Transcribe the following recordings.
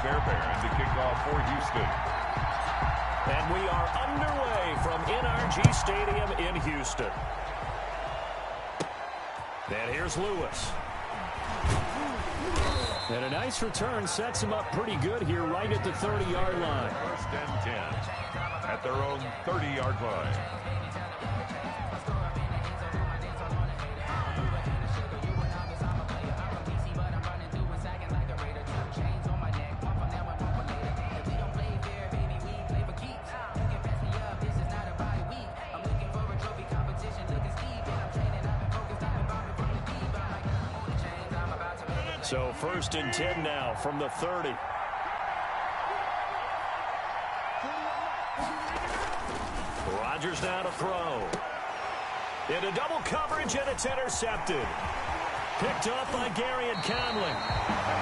Fairbairn to kick off for Houston. And we are underway from NRG Stadium in Houston. And here's Lewis. And a nice return sets him up pretty good here right at the 30-yard line. First and 10 at their own 30-yard line. So first and 10 now from the 30. Rodgers now to throw. Into double coverage, and it's intercepted. Picked off by Gary and Conley.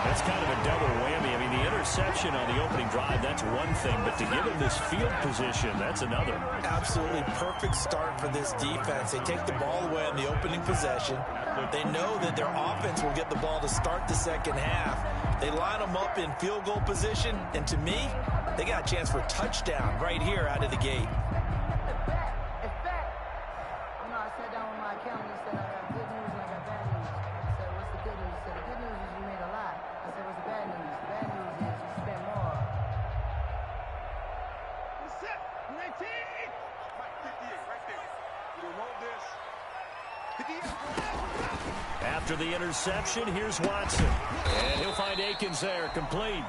That's kind of a double whammy. I mean, the interception on the opening drive, that's one thing, but to give him this field position, that's another. Absolutely perfect start for this defense. They take the ball away on the opening possession. They know that their offense will get the ball to start the second half. They line them up in field goal position, and to me, they got a chance for a touchdown right here out of the gate. After the interception, here's Watson. And he'll find Akins there, complete.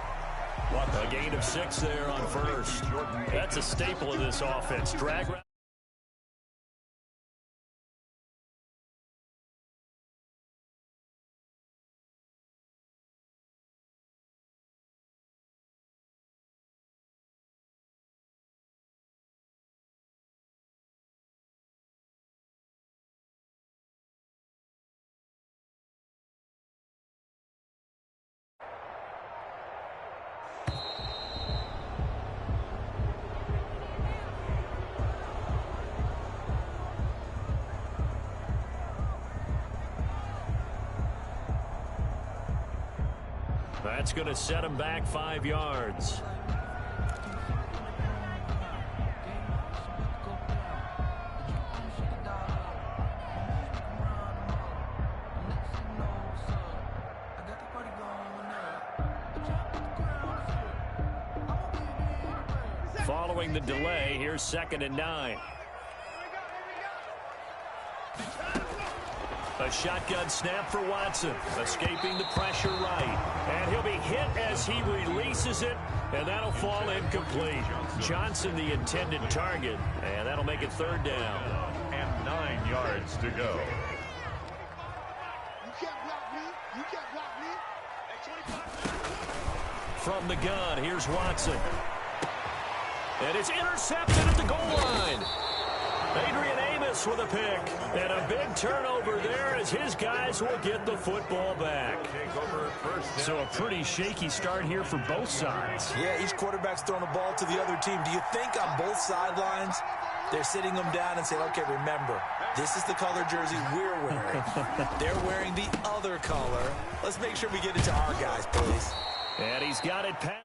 A gain of 6 there on first. That's a staple of this offense. Drag. That's going to set him back 5 yards. Following the delay, here's 2nd and 9. A shotgun snap for Watson, escaping the pressure right. And he'll be hit as he releases it, and that'll fall incomplete. Johnson, the intended target, and that'll make it 3rd down. And 9 yards to go. You can't block me. You can't block me. From the gun, here's Watson. And it's intercepted at the goal line. Adrian Amos with a pick. And a big turnover there as his guys will get the football back. So a pretty shaky start here for both sides. Yeah, each quarterback's throwing the ball to the other team. Do you think on both sidelines they're sitting them down and saying, okay, remember, this is the color jersey we're wearing. They're wearing the other color. Let's make sure we get it to our guys, please. And he's got it past.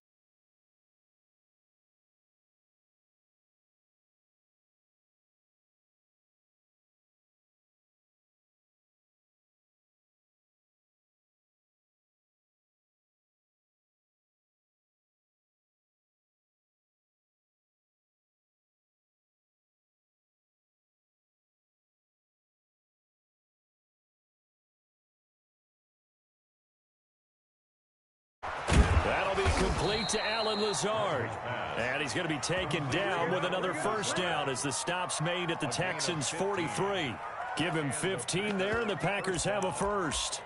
That'll be complete to Alan Lazard. And he's going to be taken down with another first down as the stop's made at the Texans' 43. Give him 15 there, and the Packers have a first.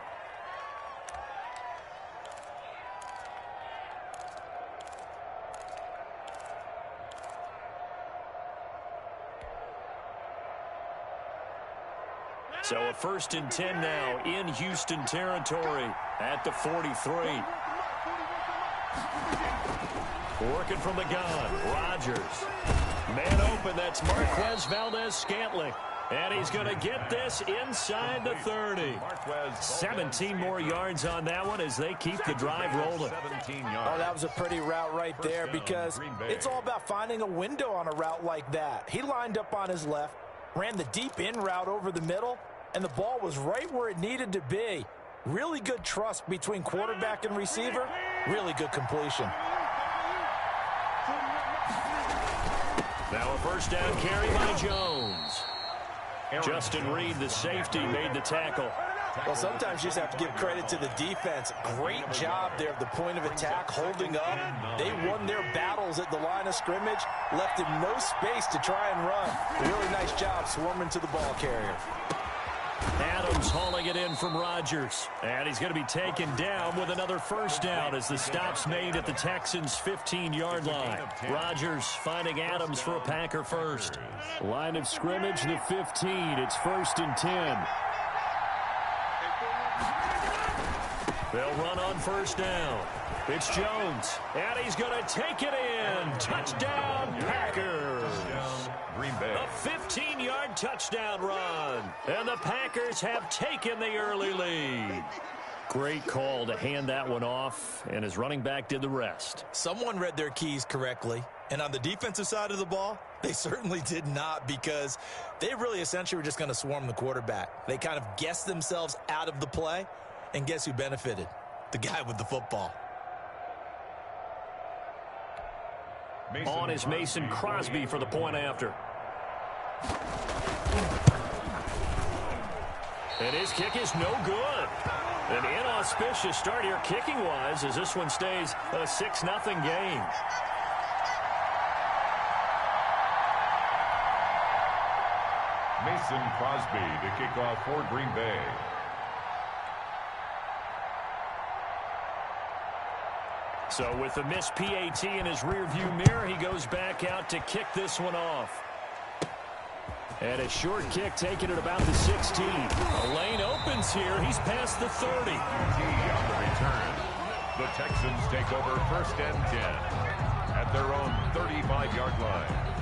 So a 1st and 10 now in Houston territory at the 43. Working from the gun, Rodgers. Man open, that's Marquez Valdez-Scantling. And he's going to get this inside the 30. 17 more yards on that one as they keep the drive rolling. Oh, that was a pretty route right there because it's all about finding a window on a route like that. He lined up on his left, ran the deep in route over the middle, and the ball was right where it needed to be. Really good trust between quarterback and receiver. Really good completion. Now a first down carry by Jones. Justin Reed, the safety, made the tackle. Well, sometimes you just have to give credit to the defense. Great job there at the point of attack, holding up. They won their battles at the line of scrimmage, left him no space to try and run. Really nice job swarming to the ball carrier. Adams hauling it in from Rodgers. And he's going to be taken down with another first down as the stop's made at the Texans' 15-yard line. Rodgers finding Adams for a Packer first. Line of scrimmage, the 15. It's 1st and 10. They'll run on first down. It's Jones. And he's going to take it in. Touchdown, Packers. A 15-yard touchdown run. And the Packers have taken the early lead. Great call to hand that one off, and his running back did the rest. Someone read their keys correctly, and on the defensive side of the ball, they certainly did not, because they really essentially were just going to swarm the quarterback. They kind of guessed themselves out of the play, and guess who benefited? The guy with the football. On is Mason Crosby for the point after. And his kick is no good. An inauspicious start here kicking-wise as this one stays a 6-0 game. Mason Crosby to kick off for Green Bay. So with the missed PAT in his rearview mirror, he goes back out to kick this one off. And a short kick taken at about the 16. A lane opens here. He's past the 30. On the return. The Texans take over 1st and 10 at their own 35-yard line.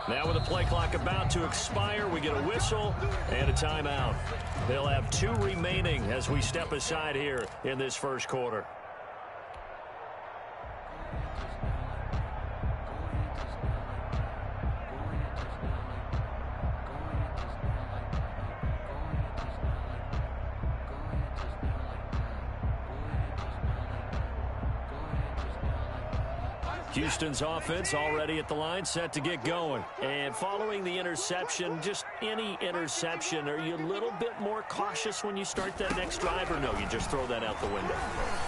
Now with the play clock about to expire, we get a whistle and a timeout. They'll have 2 remaining as we step aside here in this first quarter. Houston's offense already at the line, set to get going. And following the interception, just any interception, are you a little bit more cautious when you start that next drive, or no, you just throw that out the window?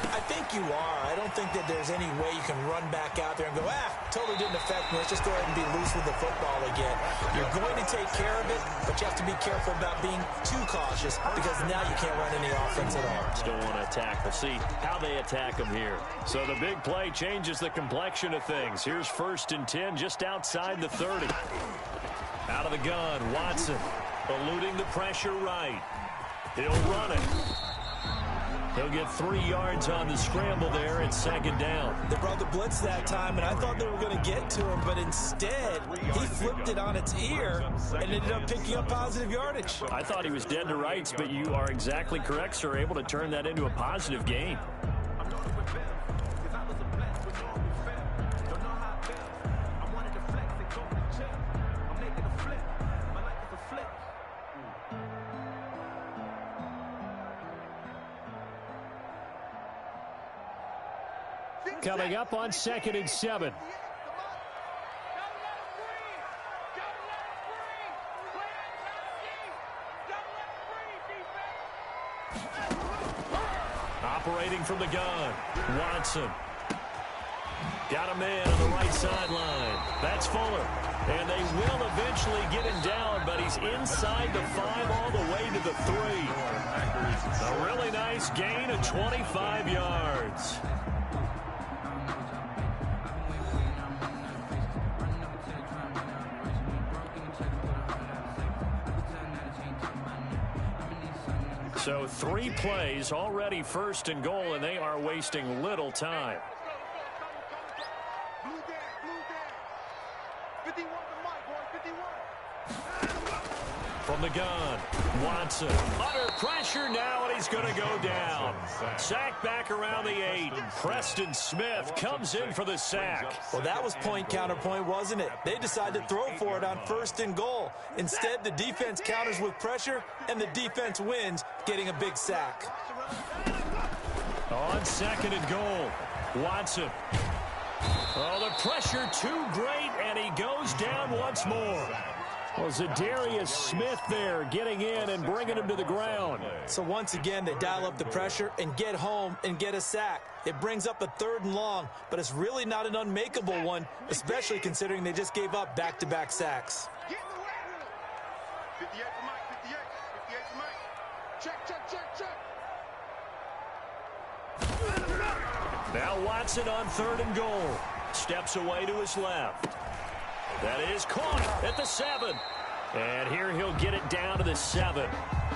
I think you are. I don't think that there's any way you can run back out there and go, totally didn't affect me. Let's just go ahead and be loose with the football again. You're going to take care of it, but you have to be careful about being too cautious, because now you can't run any offense at all. Still want to attack. We'll see how they attack them here. So the big play changes the complexion of things. Here's 1st and 10 just outside the 30. Out of the gun, Watson eluding the pressure right. He'll run it. He'll get 3 yards on the scramble there at 2nd down. They brought the blitz that time, and I thought they were going to get to him, but instead he flipped it on its ear and ended up picking up positive yardage. I thought he was dead to rights, but you are exactly correct, sir, able to turn that into a positive gain. Coming up on 2nd and 7. Operating from the gun, Watson. Got a man on the right sideline. That's Fuller. And they will eventually get him down, but he's inside the 5 all the way to the 3. A really nice gain of 25 yards. So 3 plays, already 1st and goal, and they are wasting little time. From the gun, Watson under pressure now, and he's going to go down. Sack back around the 8. Preston Smith comes in for the sack. Well, that was point counterpoint, wasn't it? They decided to throw for it on 1st and goal. Instead, the defense counters with pressure, and the defense wins, getting a big sack. On 2nd and goal, Watson. Oh, the pressure too great, and he goes down once more. Well, Zadarius Smith there getting in and bringing him to the ground. So once again, they dial up the pressure and get home and get a sack. It brings up a 3rd and long, but it's really not an unmakeable one, especially considering they just gave up back-to-back sacks. 58 for Mike, 58 for Mike. Check. Now Watson on 3rd and goal. Steps away to his left. That is caught at the 7. And here he'll get it down to the 7.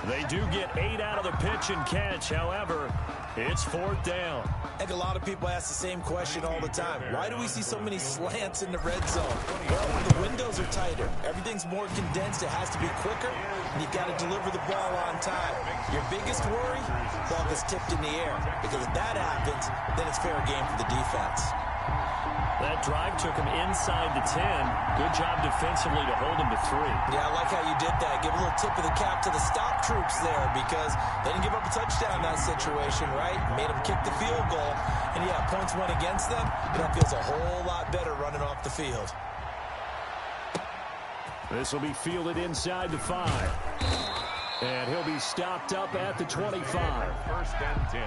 They do get 8 out of the pitch and catch. However, it's 4th down. I think a lot of people ask the same question all the time. Why do we see so many slants in the red zone? Well, the windows are tighter. Everything's more condensed. It has to be quicker, and you've got to deliver the ball on time. Your biggest worry, ball gets tipped in the air. Because if that happens, then it's fair game for the defense. That drive took him inside the 10. Good job defensively to hold him to 3. Yeah, I like how you did that. Give a little tip of the cap to the stop troops there because they didn't give up a touchdown in that situation, right? Made them kick the field goal. And, yeah, points went against them. But that feels a whole lot better running off the field. This will be fielded inside the 5. And he'll be stopped up at the 25. 1st and 10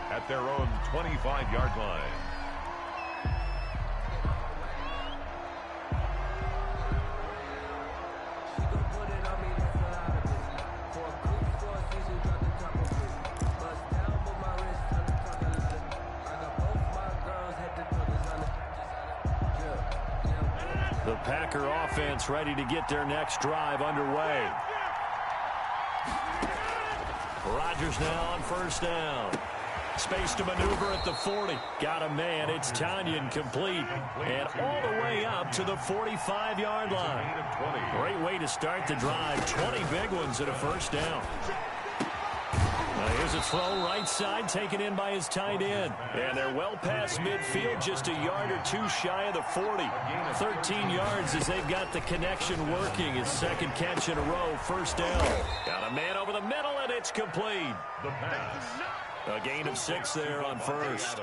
at their own 25-yard line. The Packer offense ready to get their next drive underway. Rodgers now on 1st down. Space to maneuver at the 40. Got a man. It's Tanyan complete. And all the way up to the 45-yard line. Great way to start the drive. 20 big ones at a 1st down. Here's a throw right side taken in by his tight end. And they're well past midfield, just a yard or 2 shy of the 40. 13 yards as they've got the connection working. His 2nd catch in a row, 1st down. Got a man over the middle, and it's complete. The pass. A gain of 6 there on 1st.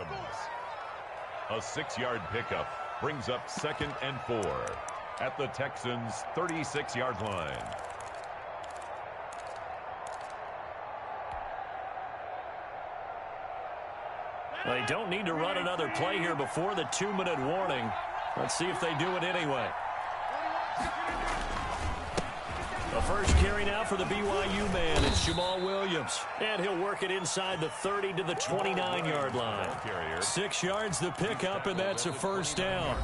A 6-yard pickup brings up 2nd and 4 at the Texans' 36-yard line. They don't need to run another play here before the 2-minute warning. Let's see if they do it anyway. The first carry now for the BYU man is Jamal Williams. And he'll work it inside the 30 to the 29-yard line. 6 yards the pickup, and that's a 1st down.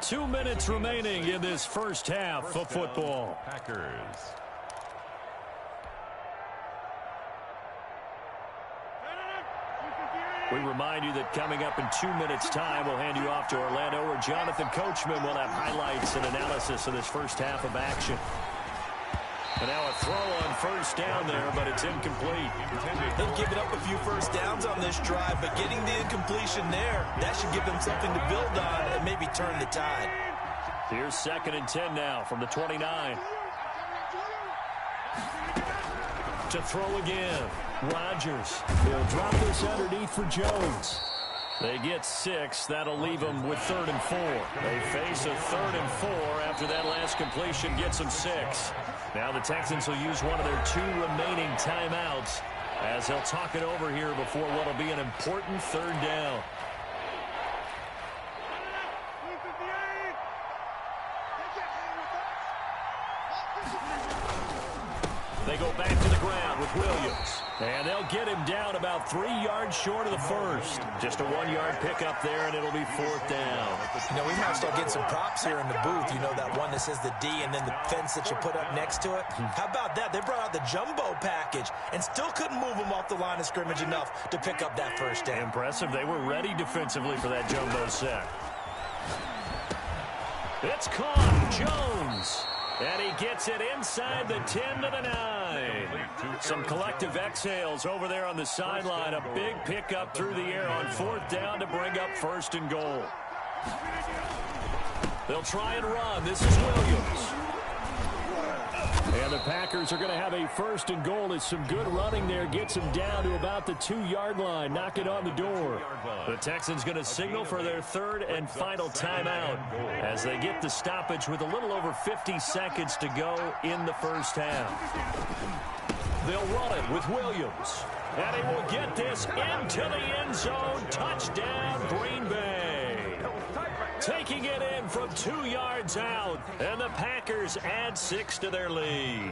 2 minutes remaining in this 1st half of football. Packers. We remind you that coming up in 2 minutes' time, we'll hand you off to Orlando, where Jonathan Coachman will have highlights and analysis of this 1st half of action. And now a throw on 1st down there, but it's incomplete. They've given up a few 1st downs on this drive, but getting the incompletion there, that should give them something to build on and maybe turn the tide. Here's 2nd and 10 now from the 29. To throw again. Rodgers. They'll drop this underneath for Jones. They get 6. That'll leave them with 3rd and 4. They face a 3rd and 4 after that last completion gets them 6. Now the Texans will use one of their 2 remaining timeouts as they'll talk it over here before what will be an important 3rd down. They go back to the ground with Williams. And they'll get him down about 3 yards short of the first. Just a 1-yard pickup there, and it'll be 4th down. You know, we might start getting some props here in the booth. You know, that one that says the D and then the fence that you put up next to it. How about that? They brought out the jumbo package and still couldn't move them off the line of scrimmage enough to pick up that first down. Impressive. They were ready defensively for that jumbo sack. It's caught. Jones. And he gets it inside the 10 to the 9. Some collective exhales over there on the sideline. A big pickup through the air on 4th down to bring up 1st and goal. They'll try and run. This is Williams. And the Packers are going to have a 1st and goal as some good running there gets them down to about the 2-yard line. Knock it on the door. The Texans going to signal for their 3rd and final timeout as they get the stoppage with a little over 50 seconds to go in the first half. They'll run it with Williams. And he will get this into the end zone. Touchdown, Green Bay. Taking it in from 2 yards out, and the Packers add 6 to their lead.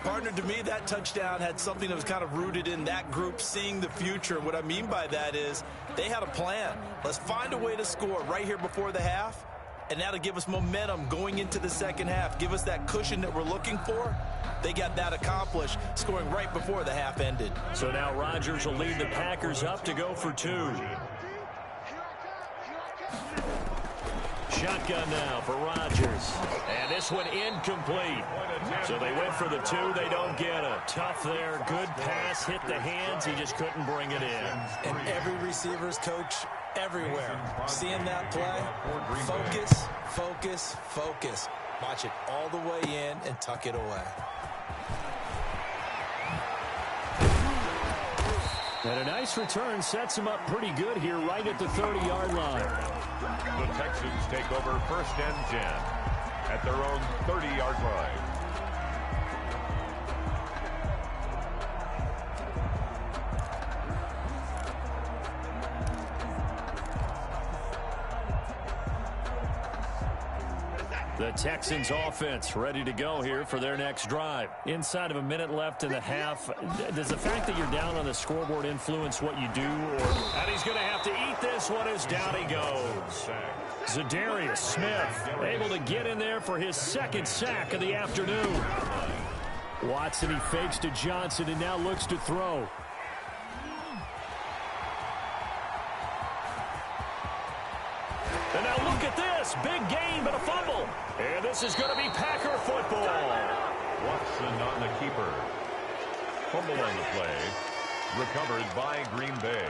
Partner, to me, that touchdown had something that was kind of rooted in that group seeing the future. And what I mean by that is they had a plan. Let's find a way to score right here before the half, and that'll give us momentum going into the second half. Give us that cushion that we're looking for. They got that accomplished, scoring right before the half ended. So now Rodgers will lead the Packers up to go for 2. Shotgun now for Rodgers. And this one incomplete. So they went for the 2. They don't get it. Tough there. Good pass. Hit the hands. He just couldn't bring it in. And every receiver's coach everywhere. Seeing that play, focus, focus, focus. Watch it all the way in and tuck it away. And a nice return sets him up pretty good here right at the 30-yard line. The Texans take over 1st and 10 at their own 30-yard line. The Texans offense ready to go here for their next drive. Inside of a minute left in the half. Does the fact that you're down on the scoreboard influence what you do? And he's going to have to eat this one as down he goes. Zadarius Smith able to get in there for his 2nd sack of the afternoon. Watson, he fakes to Johnson and now looks to throw. And now look at this. Big gain, but a fumble. And this is going to be Packer football. Watson on the keeper. Fumble on the play. Recovered by Green Bay.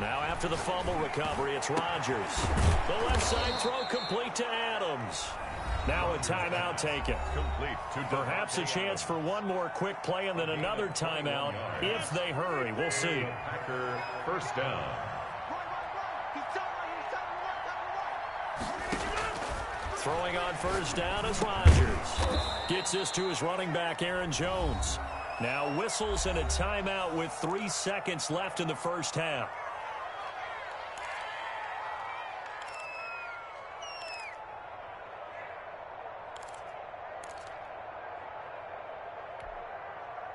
Now after the fumble recovery, it's Rodgers. The left side throw complete to Adams. Now a timeout taken. Complete to perhaps a chance for one more quick play and then another timeout if they hurry. We'll see. Packer 1st down. Throwing on 1st down is Rodgers. Gets this to his running back, Aaron Jones. Now whistles and a timeout with 3 seconds left in the first half.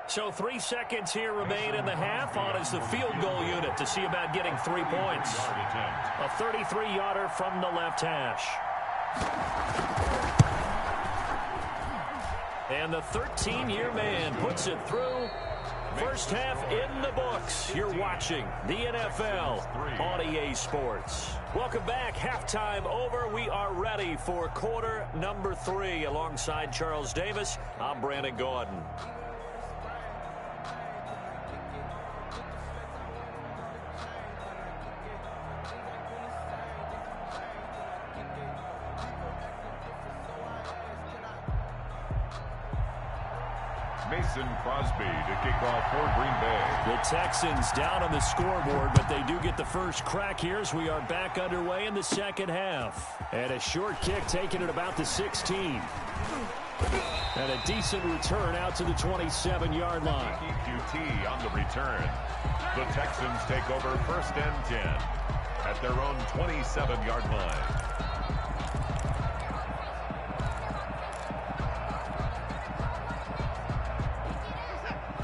So 3 seconds here remain in the half. On is the field goal unit to see about getting 3 points. A 33-yarder from the left hash. And the 13-year man puts it through. First half in the books. You're watching the NFL on EA Sports. Welcome back. Halftime over. We are ready for quarter number 3. Alongside Charles Davis, I'm Brandon Gordon. Mason Crosby to kick off for Green Bay. The Texans down on the scoreboard, but they do get the first crack here as we are back underway in the second half. And a short kick taken at about the 16. And a decent return out to the 27-yard line. QT on the return. The Texans take over 1st and 10 at their own 27-yard line.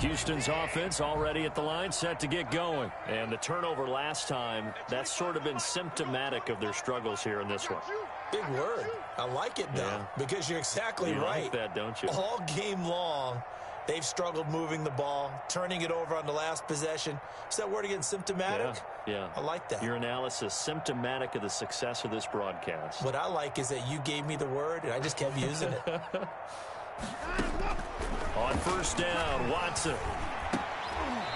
Houston's offense already at the line, set to get going. And the turnover last time, that's sort of been symptomatic of their struggles here in this one. Big word. I like it, though, because you're exactly right. You like that, don't you? All game long, they've struggled moving the ball, turning it over on the last possession. Is that word again, symptomatic? Yeah. I like that. Your analysis, symptomatic of the success of this broadcast. What I like is that you gave me the word, and I just kept using it. On 1st down, Watson.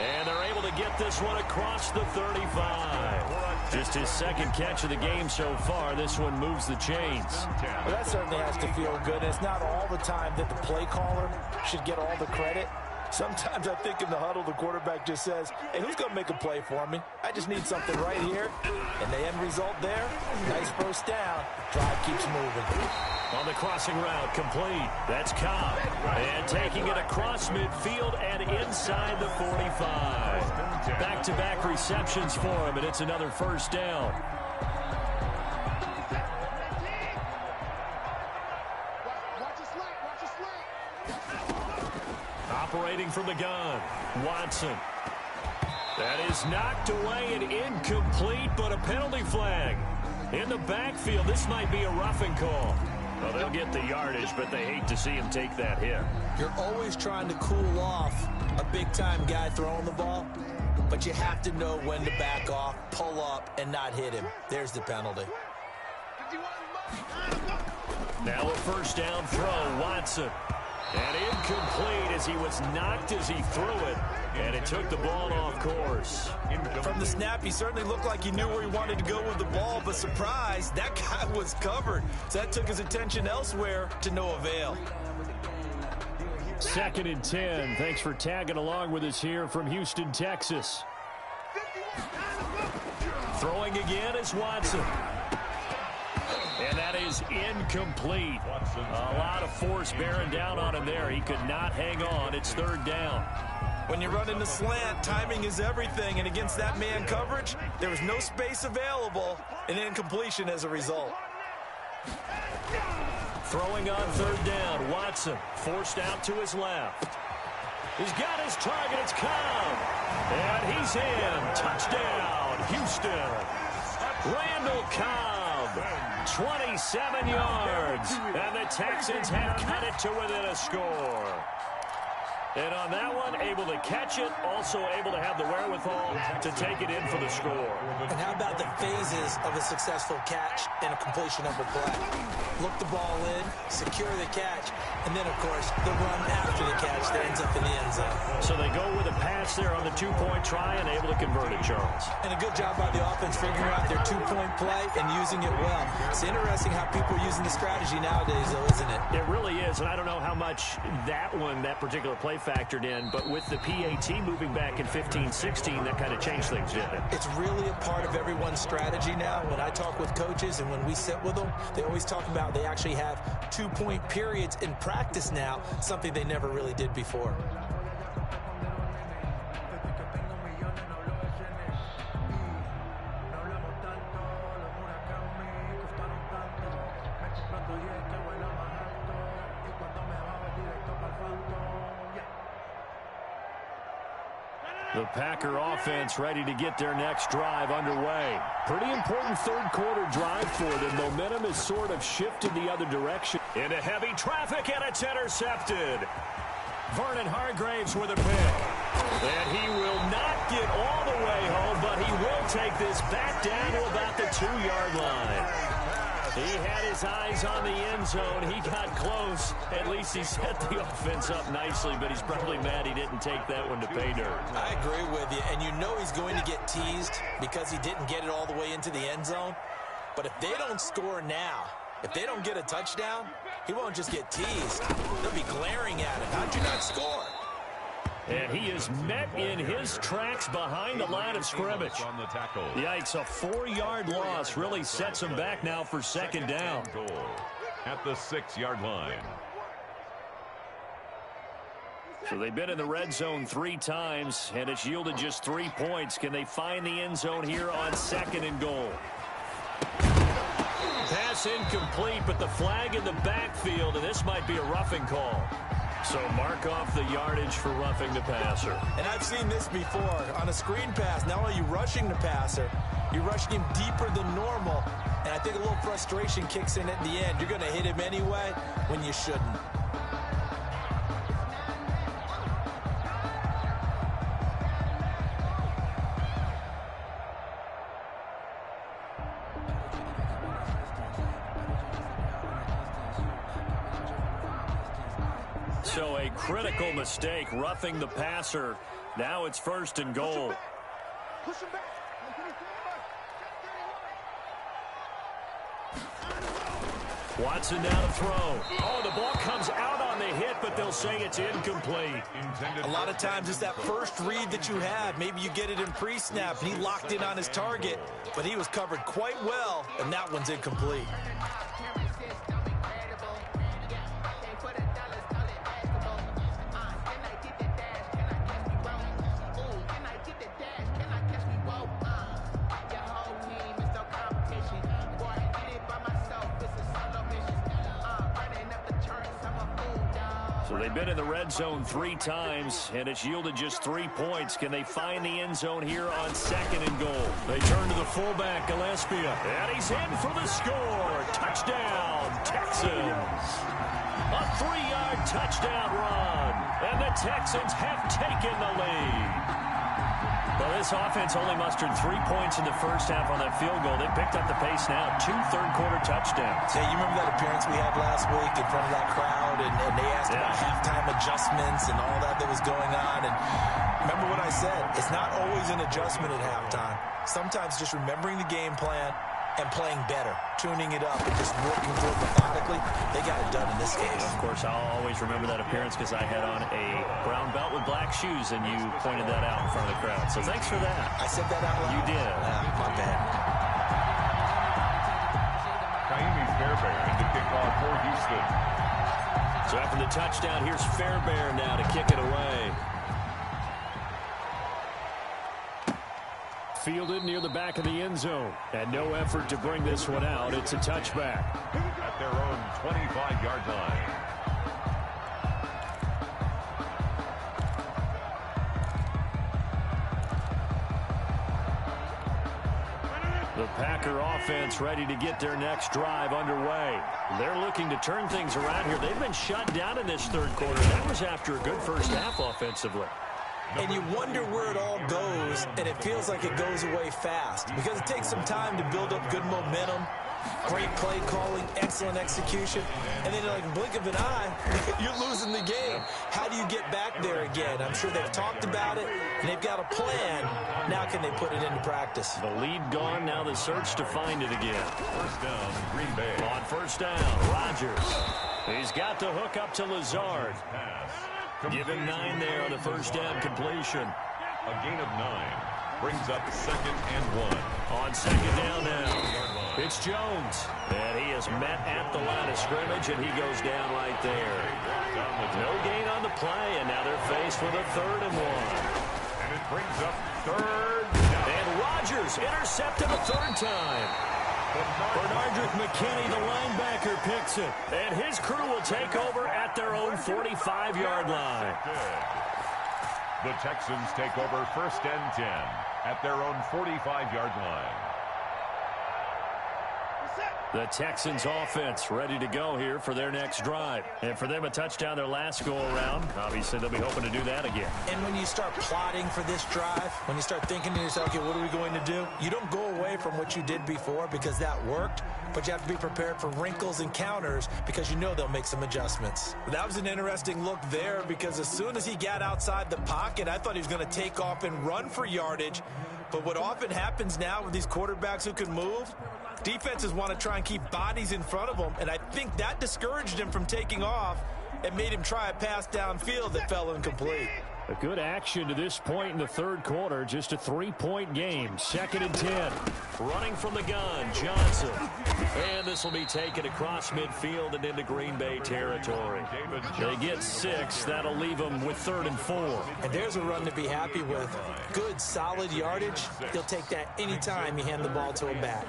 And they're able to get this one across the 35. Just his second catch of the game so far. This one moves the chains. Well, that certainly has to feel good. And it's not all the time that the play caller should get all the credit. Sometimes I think in the huddle, the quarterback just says, hey, who's going to make a play for me? I just need something right here. And the end result there, nice 1st down. Drive keeps moving. On the crossing route, complete. That's Cobb. And taking it across midfield and inside the 45. Back-to-back receptions for him, and it's another 1st down. Operating from the gun, Watson. That is knocked away and incomplete, but a penalty flag. In the backfield, this might be a roughing call. Well, they'll get the yardage, but they hate to see him take that hit. You're always trying to cool off a big-time guy throwing the ball, but you have to know when to back off, pull up, and not hit him. There's the penalty. Now a 1st down throw, Watson. And incomplete as he was knocked as he threw it. And it took the ball off course. From the snap, he certainly looked like he knew where he wanted to go with the ball, but surprise, that guy was covered. So that took his attention elsewhere to no avail. 2nd and 10. Thanks for tagging along with us here from Houston, Texas. Throwing again is Watson. And that is incomplete. A lot of force bearing down on him there. He could not hang on. It's 3rd down. When you're running the slant, timing is everything. And against that man coverage, there was no space available. An incompletion as a result. Throwing on 3rd down. Watson forced out to his left. He's got his target. It's Cobb. And he's in. Touchdown, Houston. Randall Cobb. 27 yards, and the Texans have cut it to within a score. And on that one, able to catch it, also able to have the wherewithal to take it in for the score. And how about the phases of a successful catch and a completion of a play? Look the ball in, secure the catch, and then, of course, the run after the catch that ends up in the end zone. So they go with a pass there on the 2-point try and able to convert it, Charles. And a good job by the offense figuring out their 2-point play and using it well. It's interesting how people are using the strategy nowadays, though, isn't it? It really is, and I don't know how much that particular play factored in, but with the PAT moving back in 15-16, that kind of changed things, didn't it? It's really a part of everyone's strategy now. When I talk with coaches and when we sit with them, they always talk about they actually have 2-point periods in practice now, something they never really did before. The Packer offense ready to get their next drive underway. Pretty important 3rd quarter drive for them. Momentum has sort of shifted the other direction. Into heavy traffic, and it's intercepted. Vernon Hargraves with a pick. And he will not get all the way home, but he will take this back down to about the 2-yard line. He had his eyes on the end zone. He got close. At least he set the offense up nicely, but he's probably mad he didn't take that one to pay dirt. I agree with you, and you know he's going to get teased because he didn't get it all the way into the end zone. But if they don't score now, if they don't get a touchdown, he won't just get teased. They'll be glaring at him. How'd you not score? And he is met in his tracks behind the line of scrimmage. On the tackle. Yikes, a 4-yard loss really sets him back now for second down. Goal at the 6-yard line. So they've been in the red zone 3 times, and it's yielded just 3 points. Can they find the end zone here on 2nd and goal? Pass incomplete, but the flag in the backfield, and this might be a roughing call. So mark off the yardage for roughing the passer. And I've seen this before. On a screen pass, not only are you rushing the passer, you're rushing him deeper than normal. And I think a little frustration kicks in at the end. You're going to hit him anyway when you shouldn't. So a critical mistake, roughing the passer. Now it's 1st and goal. Push him back. Watson now to throw. Oh, the ball comes out on the hit, but they'll say it's incomplete. A lot of times it's that first read that you have. Maybe you get it in pre-snap, and he locked in on his target, but he was covered quite well, and that one's incomplete. So they've been in the red zone 3 times, and it's yielded just 3 points. Can they find the end zone here on 2nd and goal? They turn to the fullback, Gillespie, and he's in for the score. Touchdown, Texans. A 3-yard touchdown run, and the Texans have taken the lead. Well, this offense only mustered 3 points in the first half on that field goal. They picked up the pace now. 2 third-quarter touchdowns. Yeah, you remember that appearance we had last week in front of that crowd, and they asked about halftime adjustments and all that was going on. And remember what I said, it's not always an adjustment at halftime. Sometimes just remembering the game plan and playing better, tuning it up and just working through it methodically. They got it done in this case. Of course, I'll always remember that appearance because I had on a brown belt with black shoes, and you pointed that out in front of the crowd. So thanks for that. I said that out loud. You did. My bad. Kaimi Fairbairn to kick off for Houston. So after the touchdown, here's Fairbairn now to kick it away. Fielded near the back of the end zone. And no effort to bring this one out. It's a touchback. At their own 25-yard line. The Packer offense ready to get their next drive underway. They're looking to turn things around here. They've been shut down in this third quarter. That was after a good first half offensively. And you wonder where it all goes, and it feels like it goes away fast because it takes some time to build up good momentum, great play calling, excellent execution, and then like a blink of an eye, you're losing the game. How do you get back there again? I'm sure they've talked about it, and they've got a plan. Now can they put it into practice? The lead gone, now the search to find it again. First down, Green Bay. On first down, Rodgers. He's got the hook up to Lazard. Give him 9 there on the first down completion. A gain of 9 brings up 2nd and 1. On second down now, it's Jones. And he is met at the line of scrimmage, and he goes down right there. No gain on the play, and now they're faced with a 3rd and 1. And it brings up 3rd down. And Rodgers intercepted a 3rd time. Bernardrick McKinney, the linebacker, picks it. And his crew will take over at their own 45-yard line. The Texans take over 1st and 10 at their own 45-yard line. The Texans offense ready to go here for their next drive. And for them, a touchdown their last go-around. Obviously, they'll be hoping to do that again. And when you start plotting for this drive, when you start thinking to yourself, okay, what are we going to do? You don't go away from what you did before because that worked, but you have to be prepared for wrinkles and counters because you know they'll make some adjustments. That was an interesting look there because as soon as he got outside the pocket, I thought he was going to take off and run for yardage. But what often happens now with these quarterbacks who can move, defenses want to try and keep bodies in front of them, and I think that discouraged him from taking off and made him try a pass downfield that fell incomplete. A good action to this point in the third quarter. Just a 3-point game. 2nd and 10. Running from the gun, Johnson. And this will be taken across midfield and into Green Bay territory. They get 6. That'll leave them with 3rd and 4. And there's a run to be happy with. Good, solid yardage. He'll take that anytime you hand the ball to him back.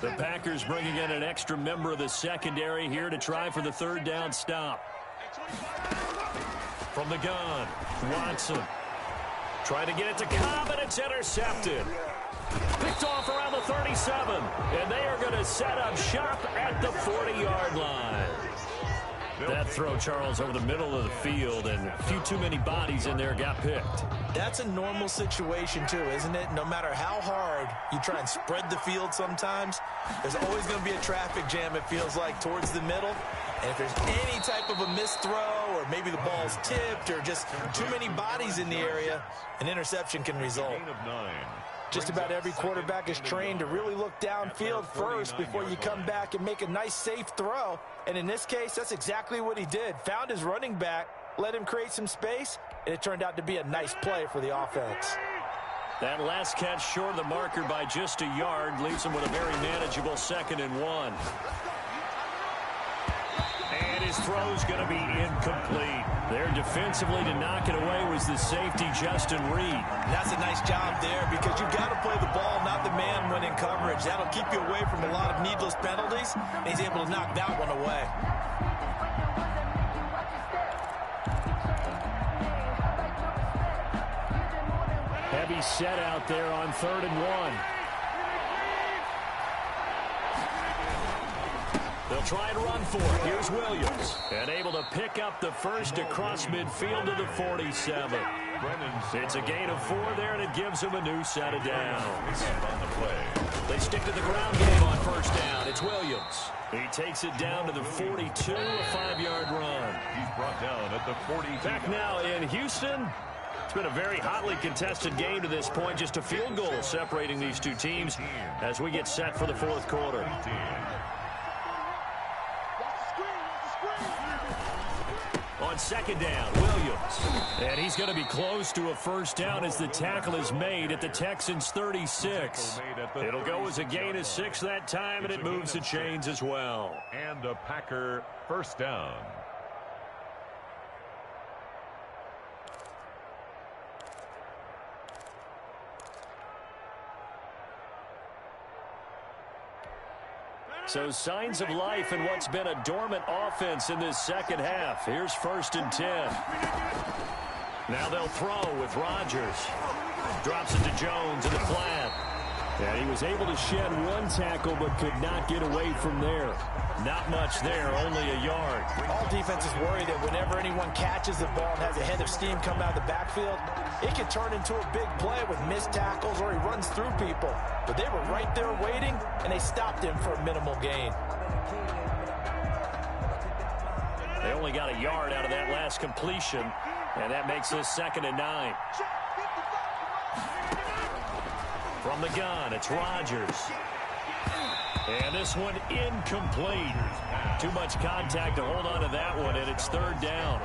The Packers bringing in an extra member of the secondary here to try for the 3rd down stop. From the gun, Watson. Trying to get it to Cobb, and it's intercepted. Picked off around the 37, and they are going to set up shop at the 40-yard line. That throw, Charles, over the middle of the field, and a few too many bodies in there got picked. That's a normal situation, too, isn't it? No matter how hard you try and spread the field sometimes, there's always going to be a traffic jam, it feels like, towards the middle. And if there's any type of a missed throw, or maybe the ball's tipped, or just too many bodies in the area, an interception can result. Just about every quarterback is trained to really look downfield first before you come back and make a nice, safe throw. And in this case, that's exactly what he did. Found his running back, let him create some space, and it turned out to be a nice play for the offense. That last catch short of the marker by just a yard leaves him with a very manageable 2nd and 1. And his throw's going to be incomplete. There defensively to knock it away was the safety, Justin Reed. And that's a nice job there because you've got to play the ball, not the man when in coverage. That'll keep you away from a lot of needless penalties, and he's able to knock that one away. Heavy set out there on 3rd and 1. They'll try and run for it. Here's Williams. And able to pick up the first across midfield to the 47. It's a gain of 4 there, and it gives him a new set of downs. They stick to the ground game on 1st down. It's Williams. He takes it down to the 42, a 5-yard run. He's brought down at the 42. Back now in Houston. It's been a very hotly contested game to this point. Just a field goal separating these two teams as we get set for the 4th quarter. On 2nd down, Williams. And he's going to be close to a 1st down as the tackle is made at the Texans' 36. It'll go as a gain of 6 that time, and it moves the chains as well. And a Packer 1st down. So signs of life in what's been a dormant offense in this 2nd half. Here's 1st and 10. Now they'll throw with Rodgers. Drops it to Jones in the flat. And he was able to shed 1 tackle but could not get away from there. Not much there, only a yard. All defenses worry that whenever anyone catches the ball and has a head of steam come out of the backfield, it can turn into a big play with missed tackles or he runs through people. But they were right there waiting, and they stopped him for a minimal gain. They only got a yard out of that last completion, and that makes this 2nd and 9. From the gun, it's Rodgers. And this one incomplete. Too much contact to hold on to that one, and it's 3rd down.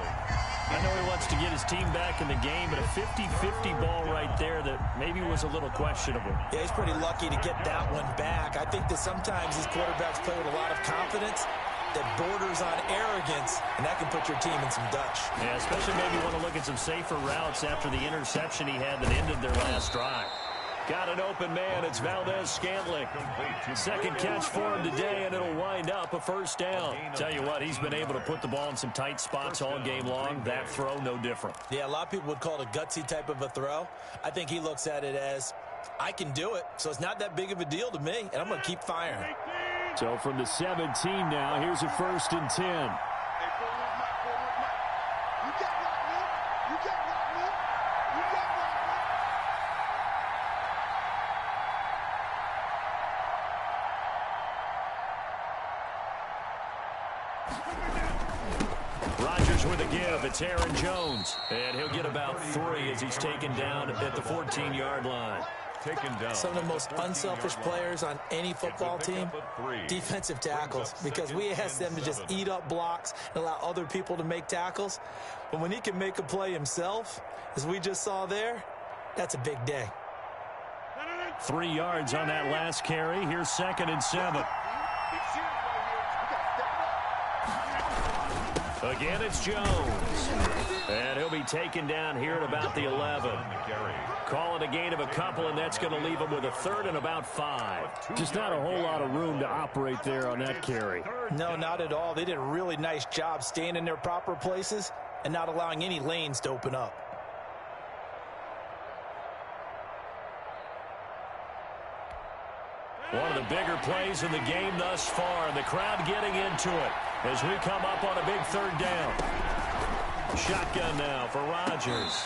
I know he wants to get his team back in the game, but a 50-50 ball right there that maybe was a little questionable. Yeah, he's pretty lucky to get that one back. I think that sometimes these quarterbacks play with a lot of confidence that borders on arrogance, and that can put your team in some Dutch. Yeah, especially maybe want to look at some safer routes after the interception he had that ended their last drive. Got an open man. It's Valdez-Scantling. 2nd catch for him today, and it'll wind up a 1st down. Tell you what, he's been able to put the ball in some tight spots all game long. That throw, no different. Yeah, a lot of people would call it a gutsy type of a throw. I think he looks at it as, I can do it, so it's not that big of a deal to me, and I'm going to keep firing. So from the 17 now, here's a 1st and 10. Rodgers with a give. It's Aaron Jones. And he'll get about 3 as he's taken down at the 14-yard line. taken down. Some of the most unselfish players on any football team, defensive tackles, because we ask them to just eat up blocks and allow other people to make tackles. But when he can make a play himself, as we just saw there, that's a big day. 3 yards on that last carry. Here's 2nd and 7. Again, it's Jones. And he'll be taken down here at about the 11. Call it a gain of a couple, and that's going to leave him with a 3rd and about 5. Just not a whole lot of room to operate there on that carry. No, not at all. They did a really nice job staying in their proper places and not allowing any lanes to open up. One of the bigger plays in the game thus far, and the crowd getting into it as we come up on a big 3rd down. Shotgun now for Rodgers.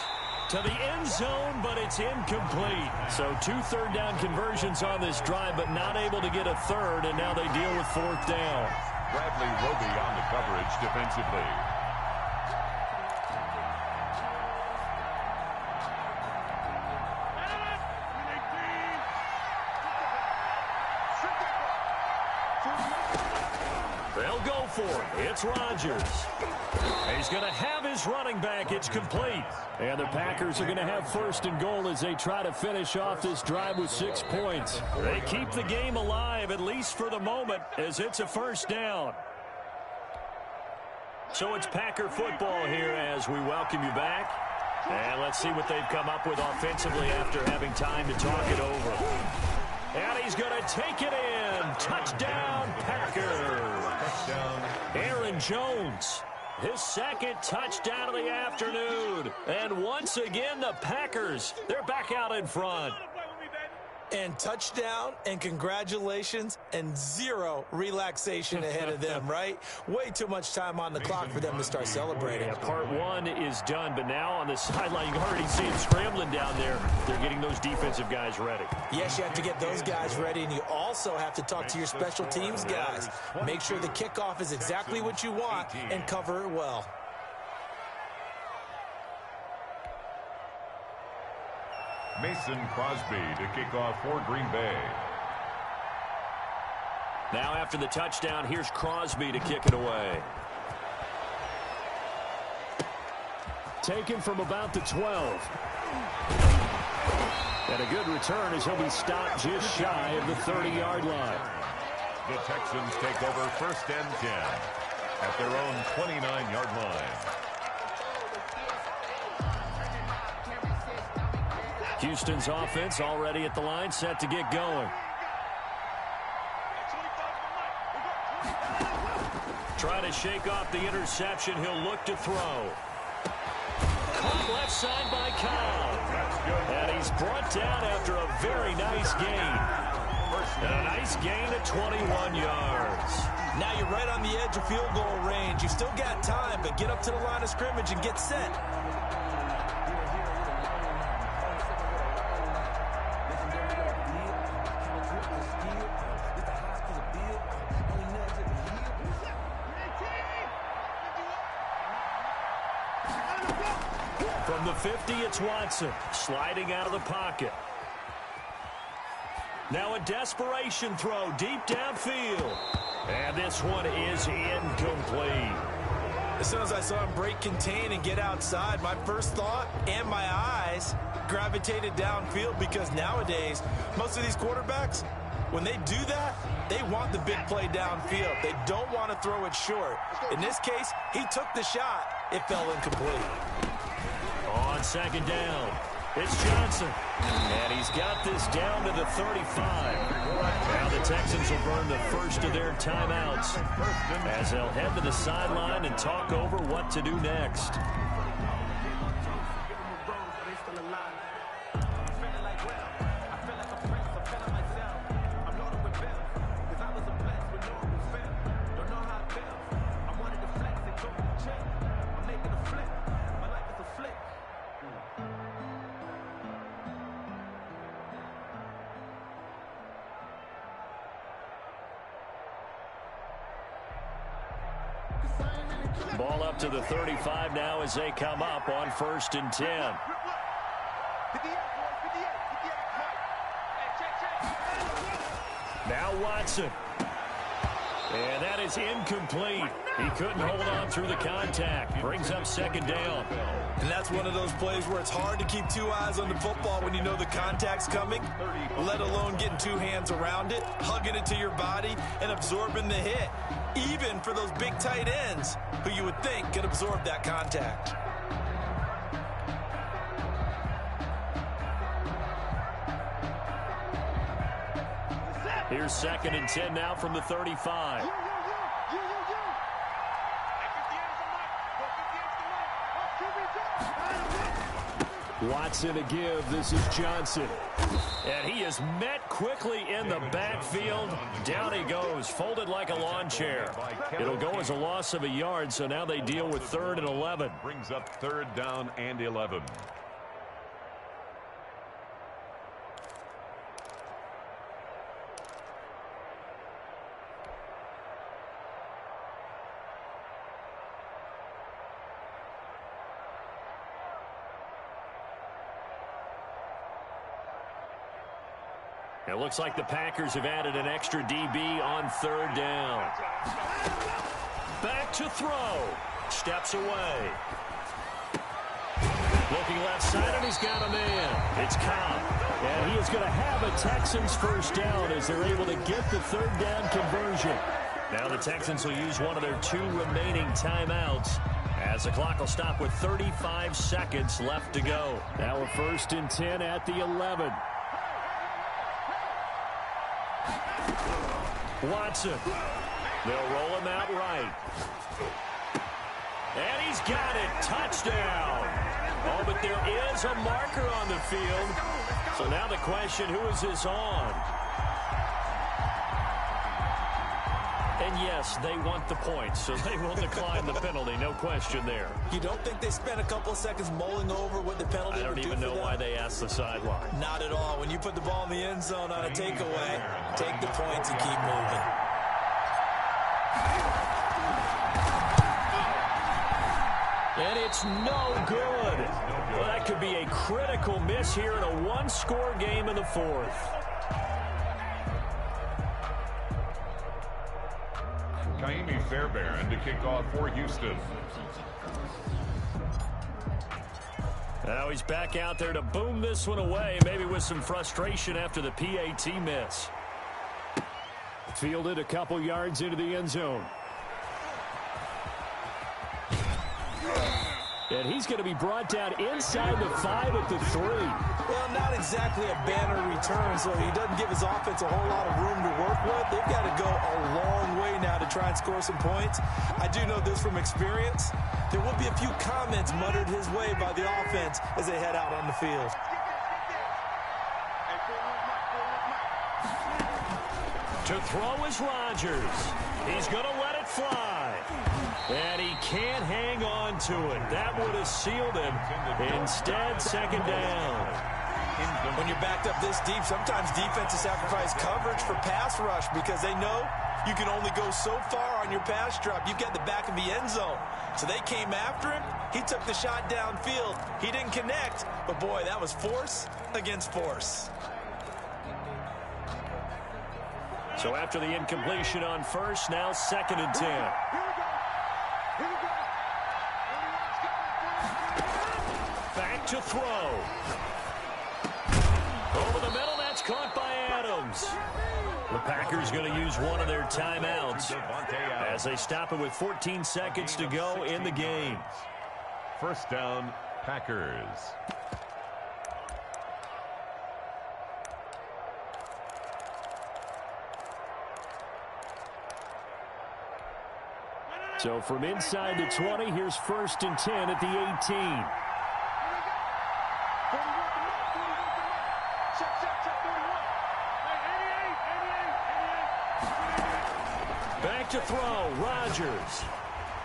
To the end zone, but it's incomplete. So 2 3rd down conversions on this drive, but not able to get a 3rd, and now they deal with 4th down. Bradley Roby on the coverage defensively. They'll go for it. It's Rodgers. He's going to have his running back. It's complete. And the Packers are going to have 1st and goal as they try to finish off this drive with 6 points. They keep the game alive, at least for the moment, as it's a 1st down. So it's Packer football here as we welcome you back. And let's see what they've come up with offensively after having time to talk it over. And he's going to take it in. Touchdown, Packers. Aaron Jones, his 2nd touchdown of the afternoon. And once again, the Packers, they're back out in front. And touchdown, and congratulations, and 0 relaxation ahead of them, right? Way too much time on the clock for them to start celebrating. Yeah, part 1 is done, but now on the sideline, you can already see them scrambling down there. They're getting those defensive guys ready. Yes, you have to get those guys ready, and you also have to talk to your special teams guys. Make sure the kickoff is exactly what you want and cover it well. Mason Crosby to kick off for Green Bay. Now after the touchdown, here's Crosby to kick it away. Taken from about the 12. And a good return as he'll be stopped just shy of the 30-yard line. The Texans take over 1st and 10 at their own 29-yard line. Houston's offense already at the line, set to get going. Trying to shake off the interception. He'll look to throw. Caught left side by Cobb. And he's brought down after a very nice gain. And a nice gain of 21 yards. Now you're right on the edge of field goal range. You still got time, but get up to the line of scrimmage and get set. From the 50, it's Watson, sliding out of the pocket. Now a desperation throw deep downfield. And this one is incomplete. As soon as I saw him break contain and get outside, my first thought and my eyes gravitated downfield, because nowadays, most of these quarterbacks, when they do that, they want the big play downfield. They don't want to throw it short. In this case, he took the shot. It fell incomplete. On 2nd down, it's Johnson. And he's got this down to the 35. Now the Texans will burn the first of their timeouts as they'll head to the sideline and talk over what to do next. Ball up to the 35 now as they come up on 1st and 10. Now Watson. And that is incomplete. He couldn't hold on through the contact. Brings up second down. And that's one of those plays where it's hard to keep two eyes on the football when you know the contact's coming, let alone getting two hands around it, hugging it to your body, and absorbing the hit, even for those big tight ends who you would think could absorb that contact. Here's 2nd and 10 now from the 35. Watson to give. This is Johnson. And he is met quickly in the backfield. Down he goes, folded like a lawn chair. It'll go as a loss of a yard, so now they deal with 3rd and 11. Brings up 3rd down and 11. It looks like the Packers have added an extra DB on 3rd down. Back to throw. Steps away. Looking left side, and he's got a man. It's Cobb. And he is going to have a Texans first down as they're able to get the 3rd down conversion. Now the Texans will use one of their 2 remaining timeouts as the clock will stop with 35 seconds left to go. Now a 1st and 10 at the 11. Watson. They'll roll him out right. And he's got it. Touchdown. Oh, but there is a marker on the field. So now the question, who is this on? And yes, they want the points, so they will decline the penalty. No question there. You don't think they spent a couple of seconds mulling over what the penalty would do? I don't even know why they asked the sideline. Not at all. When you put the ball in the end zone on a takeaway, take the points and keep moving. And it's no good. Well, that could be a critical miss here in a one-score game in the 4th. Kaimi Fairbairn to kick off for Houston. Now he's back out there to boom this one away, maybe with some frustration after the PAT miss. Fielded a couple yards into the end zone. And he's going to be brought down inside the 5 at the 3. Well, not exactly a banner return, so he doesn't give his offense a whole lot of room to work with. They've got to go a long way now to try and score some points. I do know this from experience. There will be a few comments muttered his way by the offense as they head out on the field. To throw is Rodgers. He's going to let it fly. And he can't hang on to it. That would have sealed him. Instead, 2nd down. When you're backed up this deep, sometimes defenses sacrifice coverage for pass rush because they know you can only go so far on your pass drop. You've got the back of the end zone. So they came after him. He took the shot downfield. He didn't connect. But, boy, that was force against force. So after the incompletion on 1st, now 2nd and 10. Back to throw. Over the middle, that's caught by Adams. The Packers going to use one of their timeouts as they stop it with 14 seconds to go in the game. 1st down, Packers. So from inside the 20, here's 1st and 10 at the 18. Back to throw, Rodgers.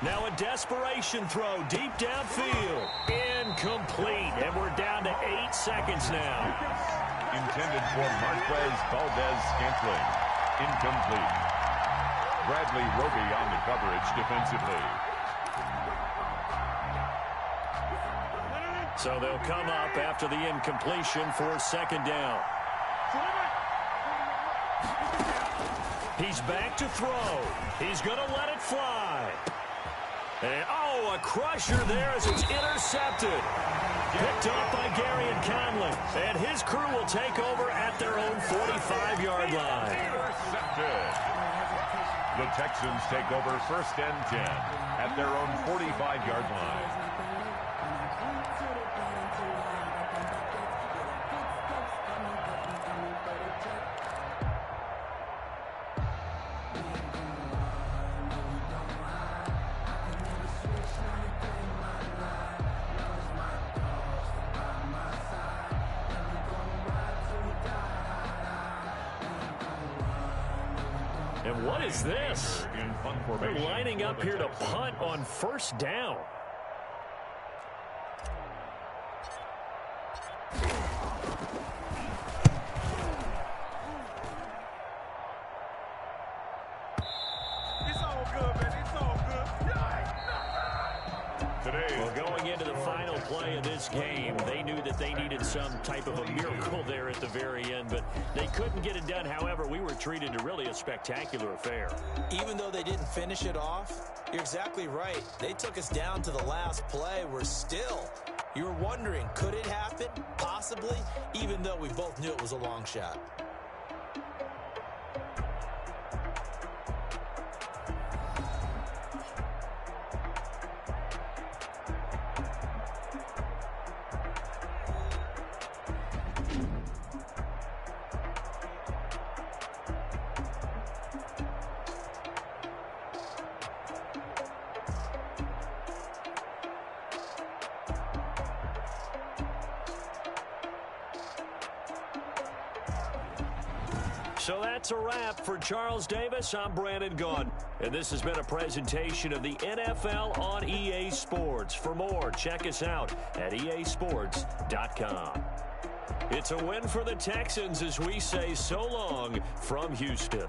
Now a desperation throw deep downfield. Incomplete, and we're down to 8 seconds now. Intended for Marquez Valdez-Scantling. Incomplete. Bradley Roby on the coverage defensively. So they'll come up after the incompletion for 2nd down. He's back to throw. He's going to let it fly. And, oh, a crusher there as it's intercepted. Picked off by xLIONKING1969x's. And his crew will take over at their own 45-yard line. Intercepted. The Texans take over 1st and 10 at their own 45-yard line. And what is this? They're lining up here to punt on 1st down. It's all good, man. It's all good. Well, going into the final play of this game, they knew that they needed some type of a miracle there at the very end, but they couldn't get it done. However, we were treated to really a spectacular affair. Even though they didn't finish it off, you're exactly right. They took us down to the last play. We're still, you were wondering, could it happen? Possibly, even though we both knew it was a long shot. So that's a wrap for Charles Davis. I'm Brandon Gaudin, and this has been a presentation of the NFL on EA Sports. For more, check us out at easports.com. It's a win for the Texans as we say so long from Houston.